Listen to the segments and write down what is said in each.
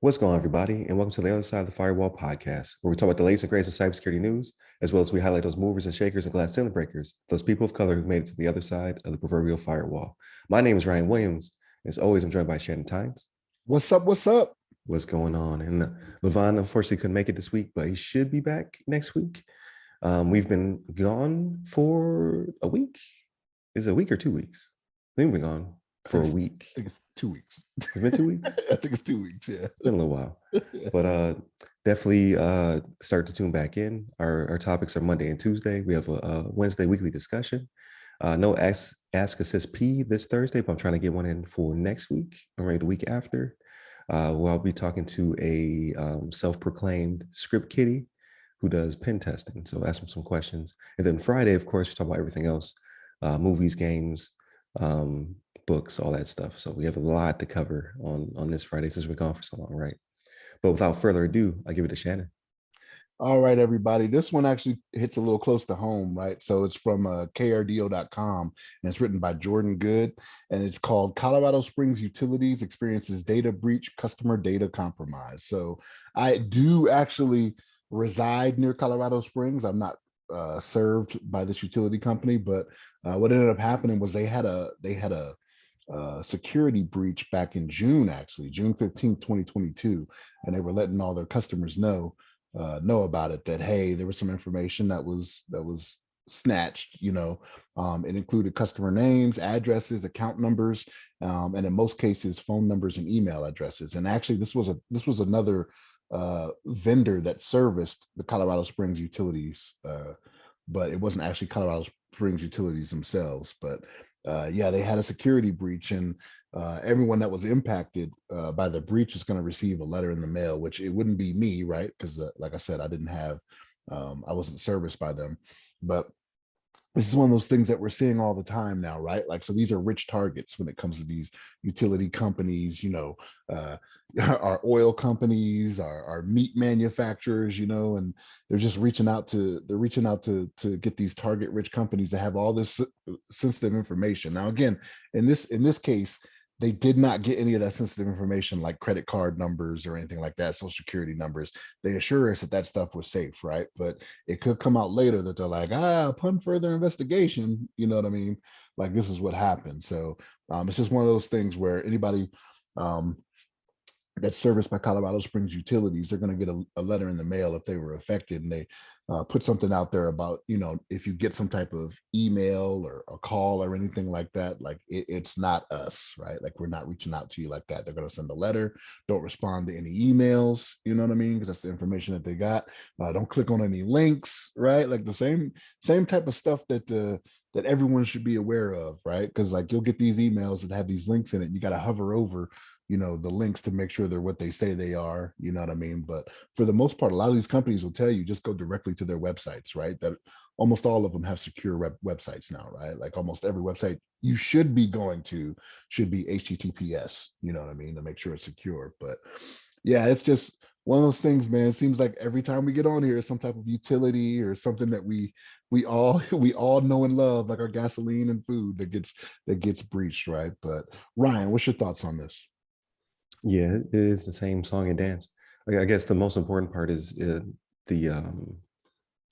What's going on, everybody, and welcome to the other side of the Firewall podcast, where we talk about the latest and greatest of cybersecurity news, as well as we highlight those movers and shakers and glass ceiling breakers, those people of color who've made it to the other side of the proverbial firewall. My name is Ryan Williams. As always, I'm joined by Shannon Tynes. What's up? What's up? What's going on? And Levon, unfortunately, couldn't make it this week, but he should be back next week. We've been gone for a week. Is it a week or 2 weeks? I think we've been gone for a week. I think it's 2 weeks. It's been 2 weeks? I think it's 2 weeks, yeah. It's been a little while. But definitely start to tune back in. Our topics are Monday and Tuesday. We have a Wednesday weekly discussion. No Ask Assist P this Thursday, but I'm trying to get one in for next week or maybe the week after. Where I'll be talking to a self-proclaimed script kiddie who does pen testing. So ask him some questions. And then Friday, of course, we talk about everything else, movies, games, books, all that stuff. So we have a lot to cover on this Friday since we're gone for so long, right? But without further ado, I give it to Shannon. All right, everybody. This one actually hits a little close to home, right? So it's from krdo.com, and it's written by Jordan Good, and it's called Colorado Springs Utilities Experiences Data Breach, Customer Data Compromise. So I do actually reside near Colorado Springs. I'm not served by this utility company, but what ended up happening was they had a security breach back in June, actually, June 15th, 2022, and they were letting all their customers know about it, that hey, there was some information that was snatched. It included customer names, addresses, account numbers, and in most cases phone numbers and email addresses. And actually this was another vendor that serviced the Colorado Springs utilities, but it wasn't actually Colorado Springs utilities themselves. But yeah, they had a security breach, and everyone that was impacted by the breach is going to receive a letter in the mail, which it wouldn't be me, right? Because like I said, I wasn't serviced by them. But this is one of those things that we're seeing all the time now, right? Like, so these are rich targets when it comes to these utility companies, our oil companies, our meat manufacturers, and they're just reaching out to get these target rich companies that have all this sensitive information. Now, again, in this case, they did not get any of that sensitive information like credit card numbers or anything like that, social security numbers. They assure us that stuff was safe, right? But it could come out later that they're like, upon further investigation, you know what I mean? Like, this is what happened. So it's just one of those things where anybody that's serviced by Colorado Springs utilities, they're going to get a letter in the mail if they were affected, and they put something out there about, if you get some type of email or a call or anything like that, like it's not us, right? Like, we're not reaching out to you like that. They're going to send a letter. Don't respond to any emails, you know what I mean? Because that's the information that they got. Don't click on any links, right? Like the same type of stuff that everyone should be aware of, right? Because like, you'll get these emails that have these links in it, and you got to hover over the links to make sure they're what they say they are, you know what I mean? But for the most part, a lot of these companies will tell you just go directly to their websites, right? That almost all of them have secure websites now, right? Like almost every website you should be going to should be HTTPS, you know what I mean, to make sure it's secure. But yeah, it's just one of those things, man. It seems like every time we get on here, some type of utility or something that we all know and love, like our gasoline and food, that gets breached, right? But Ryan, what's your thoughts on this? Yeah, it is the same song and dance. I guess the most important part is the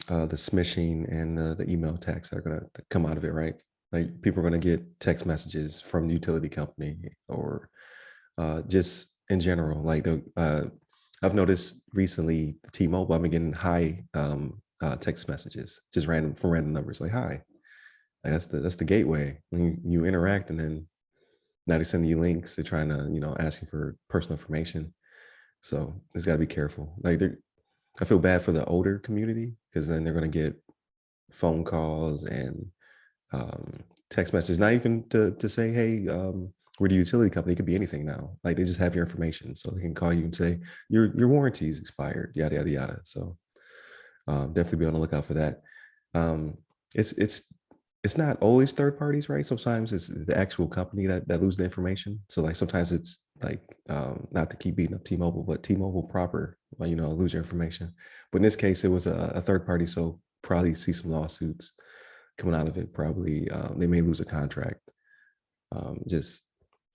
smishing and the email attacks that are going to come out of it, right? Like, people are going to get text messages from the utility company or just in general. Like, I've noticed recently, T-Mobile, I've been getting high text messages, just from random numbers, like hi. Like, that's the gateway. When you interact, and then now they're sending you links. They're trying to, ask you for personal information. So it's got to be careful. Like, I feel bad for the older community, because then they're going to get phone calls and text messages, not even to say, hey, we're the utility company. It could be anything now. Like, they just have your information, so they can call you and say your warranty is expired, yada yada yada. So definitely be on the lookout for that. It's not always third parties, right? Sometimes it's the actual company that lose the information. So like, sometimes it's like, not to keep beating up T-Mobile, but T-Mobile proper, lose your information. But in this case, it was a third party, so probably see some lawsuits coming out of it. Probably they may lose a contract. Just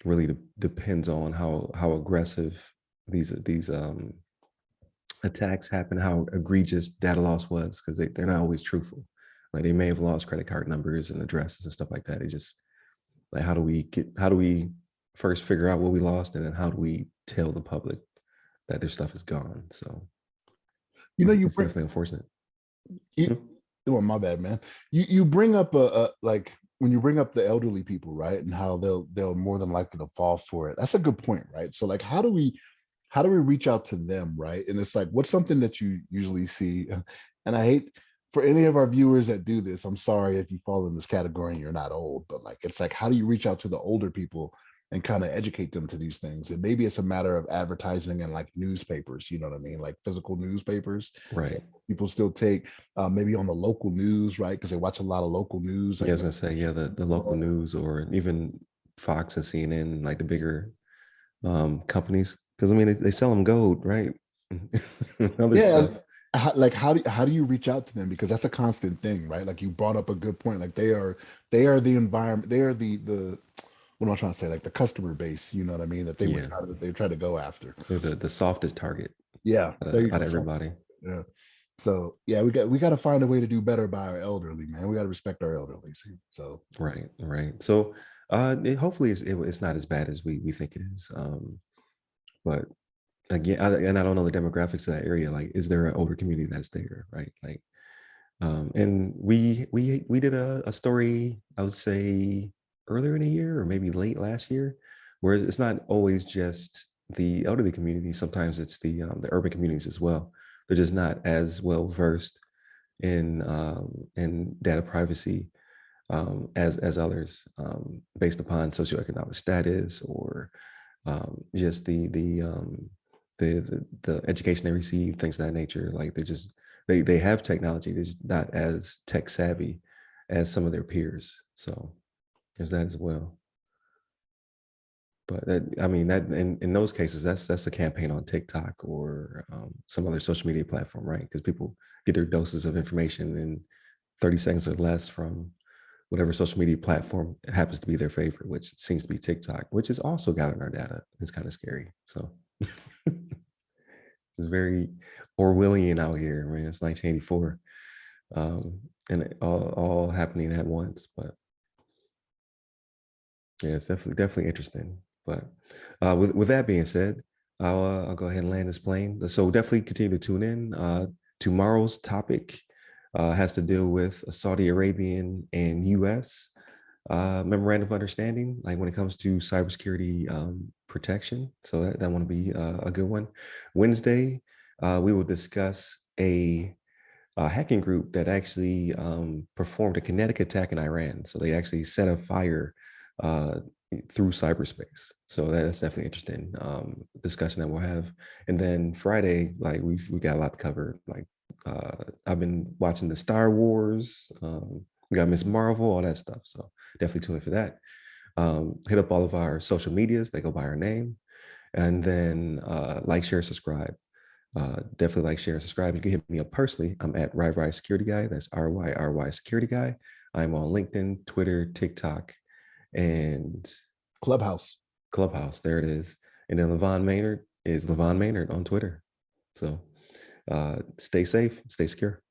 really depends on how aggressive these attacks happen, how egregious data loss was, because they're not always truthful. Like they may have lost credit card numbers and addresses and stuff like that. It just like how do we first figure out what we lost, and then how do we tell the public that their stuff is gone? So You know, you it's bring definitely unfortunate. you, oh, my bad, man. You bring up a like when you bring up the elderly people, right, and how they'll more than likely to fall for it. That's a good point, right? So like, how do we reach out to them, right? And it's like, what's something that you usually see? And I hate for any of our viewers that do this. I'm sorry if you fall in this category and you're not old, but like, it's like, how do you reach out to the older people and kind of educate them to these things? And maybe it's a matter of advertising and like newspapers, you know what I mean? Like physical newspapers Right. people still take, maybe on the local news, right? Because they watch a lot of local news. Yeah, I Like, was gonna say, yeah, the local news, or even Fox and CNN, like the bigger companies, because I mean they sell them gold, right? Other yeah, stuff. like how do you reach out to them? Because that's a constant thing, right? Like you brought up a good point. Like they are the environment. They are the what am I trying to say? Like the customer base. You know what I mean? That Yeah, they try to go after. they're the softest target Yeah, there you out go. of So, everybody. yeah. So yeah, we got to find a way to do better by our elderly, man. We got to respect our elderly. So Right, right. So hopefully it's not as bad as we think it is. But again, and I don't know the demographics of that area. Like, is there an older community that's there, right? Like, and we did a story, I would say earlier in the year or maybe late last year, where it's not always just the elderly community. Sometimes it's the urban communities as well. They're just not as well versed in data privacy as others, based upon socioeconomic status, or just the education they receive, things of that nature. Like they have technology that's not as tech savvy as some of their peers. So there's that as well. But that, I mean, that in those cases, that's a campaign on TikTok or some other social media platform, right? Because people get their doses of information in 30 seconds or less from whatever social media platform happens to be their favorite, which seems to be TikTok, which is also gathering our data. It's kind of scary. So it's very Orwellian out here, man. It's 1984, and all happening at once. But yeah, it's definitely interesting. But with that being said, I'll go ahead and land this plane. So definitely continue to tune in. Tomorrow's topic has to deal with Saudi Arabian and U.S. Memorandum of understanding, like when it comes to cybersecurity protection. So that want to be a good one. Wednesday, we will discuss a hacking group that actually performed a kinetic attack in Iran. So they actually set a fire uh, through cyberspace. So that's definitely interesting discussion that we'll have. And then Friday, like we got a lot to cover. Like I've been watching the Star Wars. We got Miss Marvel, all that stuff. So definitely tune in for that. Hit up all of our social medias. They go by our name. And then like, share, subscribe. Definitely like, share, and subscribe. You can hit me up personally. I'm at RyRy Security Guy. That's RYRY Security Guy. I'm on LinkedIn, Twitter, TikTok, and Clubhouse. Clubhouse. There it is. And then Levon Maynard is Levon Maynard on Twitter. So stay safe, stay secure.